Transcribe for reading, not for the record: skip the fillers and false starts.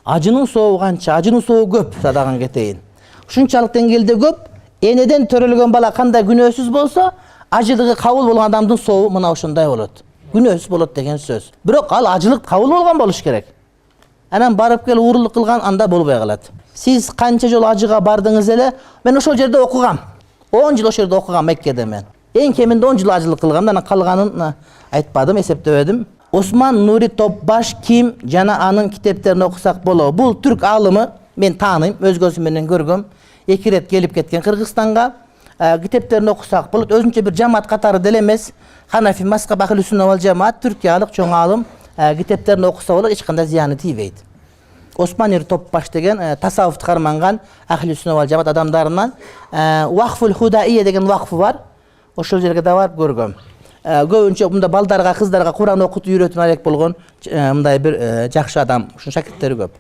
Acının soğuğu kança, acının soğuğu köp sadağın keteyin. Şunçalık dengelde köp, eneden törölgön bala kандай günөөsüz bolsa, acılığı kabul bolan adamdın soğuğu mına uşunday bolot. Günөөsüz bolot degen söz. Bирок ал acılık kabul bolgan boluş gerek. Anam barıp gel uğurluk kılgan anda bolbay kalat. Siz kança jol acıga bardыңыз ele, men ошол жерде окугам. 10 жыл ошол жерде окугам Меккеде мен. Эң кеминде 10 жыл acılık кылгам, анан калганын айтпадым, эсептебедим. Osman Nuri Topbaş kim jana anın kitaplarını okusak bolo. Bul Türk alımı men tanıyım, öz gözüm menen görgüm. 2 ret gelip ketken Kırgızstanга. Kitaplarını okusak bolo. Özünçe bir cemaat katarı delemez. Hanafi Mazhab Ahli Sünnet vel Cemaat Türkiýalyk çoň alım kitaplarını okusa bolo, hiç kандай ziyanı tiybeydi. Osman Nuri Topbaş degen tasavvuf karmangan Ahli Sünnet vel Cemaat adamlarından Vakful Hudaiye degen vakfı var. Oşol jerge de var görgüm. Köpünçe bunda baldarga, kızdarga Kur'an okutup үйrөtүп alek bolgon mындай bir jakşı adam, şunun şagirdleri köp.